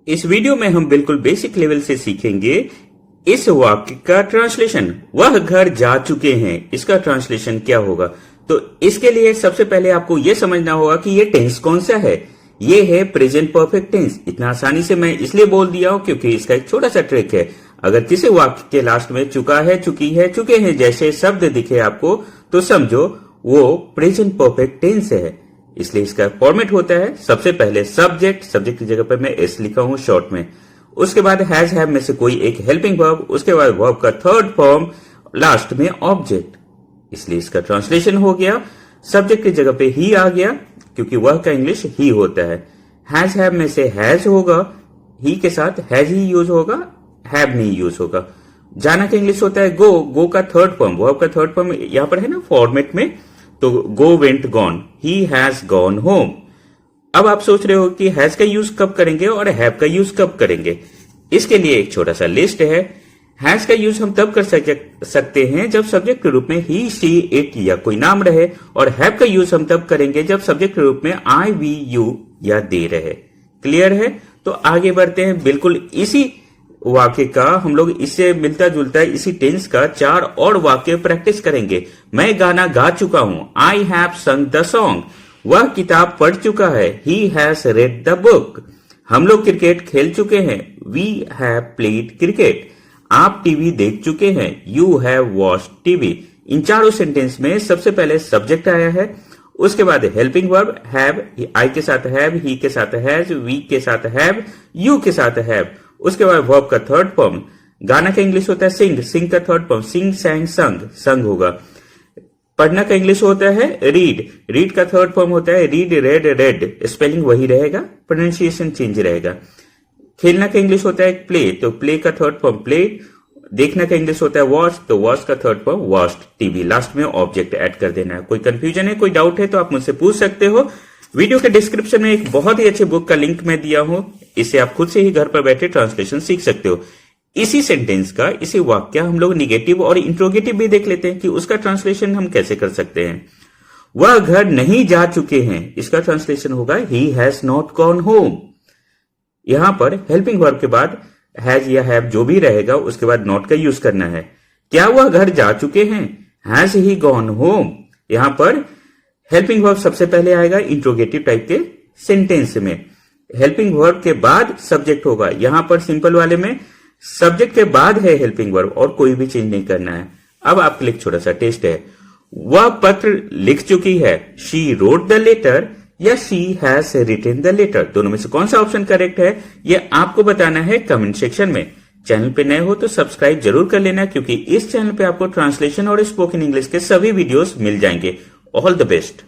इस वीडियो में हम बिल्कुल बेसिक लेवल से सीखेंगे इस वाक्य का ट्रांसलेशन। वह घर जा चुके हैं, इसका ट्रांसलेशन क्या होगा। तो इसके लिए सबसे पहले आपको यह समझना होगा कि ये टेंस कौन सा है। ये है प्रेजेंट परफेक्ट टेंस। इतना आसानी से मैं इसलिए बोल दिया हूं क्योंकि इसका एक छोटा सा ट्रिक है। अगर किसी वाक्य के लास्ट में चुका है, चुकी है, चुके हैं जैसे शब्द दिखे आपको तो समझो वो प्रेजेंट परफेक्ट टेंस है। इसलिए इसका फॉर्मेट होता है सबसे पहले सब्जेक्ट, सब्जेक्ट की जगह पर मैं एस लिखा हूं शॉर्ट में। उसके बाद हैज हैव में से कोई एक हेल्पिंग वर्ब, उसके बाद वर्ब का थर्ड फॉर्म, लास्ट में ऑब्जेक्ट। इसलिए इसका ट्रांसलेशन हो गया सब्जेक्ट की जगह पे ही आ गया क्योंकि वह का इंग्लिश ही होता है। हैज हैव में से हैज होगा, ही के साथ हैज ही यूज होगा, हैव नहीं यूज होगा। जाना का इंग्लिश होता है गो, गो का थर्ड फॉर्म, वर्ब का थर्ड फॉर्म यहां पर है ना फॉर्मेट में, तो go went gone, he has gone home. अब आप सोच रहे हो कि हैज का यूज कब करेंगे और हैव का यूज कब करेंगे। इसके लिए एक छोटा सा लिस्ट है। हैज का यूज हम तब कर सकते हैं जब सब्जेक्ट के रूप में ही, शी, इट या कोई नाम रहे, और हैव का यूज हम तब करेंगे जब सब्जेक्ट के रूप में आई, वी, यू या दे रहे। क्लियर है? तो आगे बढ़ते हैं। बिल्कुल इसी वाक्य का हम लोग इससे मिलता जुलता इसी टेंस का 4 और वाक्य प्रैक्टिस करेंगे। मैं गाना गा चुका हूं, आई हैव संग द सॉन्ग। वह किताब पढ़ चुका है, he has read the book. हम लोग क्रिकेट खेल चुके हैं, वी हैव प्लेड क्रिकेट। आप टीवी देख चुके हैं, यू हैव वॉच्ड टीवी। इन चारों सेंटेंस में सबसे पहले सब्जेक्ट आया है, उसके बाद हेल्पिंग वर्ब हैव, आई के साथ हैव, ही के साथ हैज, वी के साथ हैव, यू के साथ हैव। उसके बाद वर्ब का थर्ड फॉर्म, गाना का इंग्लिश होता है सिंग, सिंग का थर्ड फॉर्म सिंग, सैंग, संग, संग होगा। पढ़ना का इंग्लिश होता है रीड, रीड का थर्ड फॉर्म होता है रीड, रेड, रेड। स्पेलिंग वही रहेगा, प्रोनाउंसिएशन चेंज रहेगा। खेलना का इंग्लिश होता है प्ले, तो प्ले का थर्ड फॉर्म प्ले। देखना का इंग्लिश होता है वॉच, तो वॉच का third form watched TV. Last में ऑब्जेक्ट ऐड कर देना है। कोई कंफ्यूजन है, कोई डाउट है तो आप मुझसे पूछ सकते हो। वीडियो के डिस्क्रिप्शन में एक बहुत ही अच्छे बुक का लिंक मैं दिया हूं, इसे आप खुद से ही घर पर बैठे ट्रांसलेशन सीख सकते हो। इसी सेंटेंस का, इसी वाक्य हम लोग निगेटिव और इंट्रोगेटिव भी देख लेते हैं कि उसका ट्रांसलेशन हम कैसे कर सकते हैं। वह घर नहीं जा चुके हैं, इसका ट्रांसलेशन होगा he has not gone home. यहां पर हेल्पिंग वर्ब के बाद हैज या हैव जो भी रहेगा उसके बाद नॉट का यूज करना है। क्या वह घर जा चुके हैं, हैज ही गॉन होम। यहां पर हेल्पिंग वर्ब सबसे पहले आएगा इंट्रोगेटिव टाइप के सेंटेंस में। हेल्पिंग वर्ब के बाद सब्जेक्ट होगा। यहां पर सिंपल वाले में सब्जेक्ट के बाद है हेल्पिंग वर्ब और कोई भी चेंज नहीं करना है। अब आपके लिए छोटा सा टेस्ट है। वह पत्र लिख चुकी है, शी रोट द लेटर या she has written the letter. दोनों में से कौन सा ऑप्शन करेक्ट है यह आपको बताना है कमेंट सेक्शन में। चैनल पे नए हो तो सब्सक्राइब जरूर कर लेना क्योंकि इस चैनल पे आपको ट्रांसलेशन और स्पोकन इंग्लिश के सभी वीडियोस मिल जाएंगे। All the best.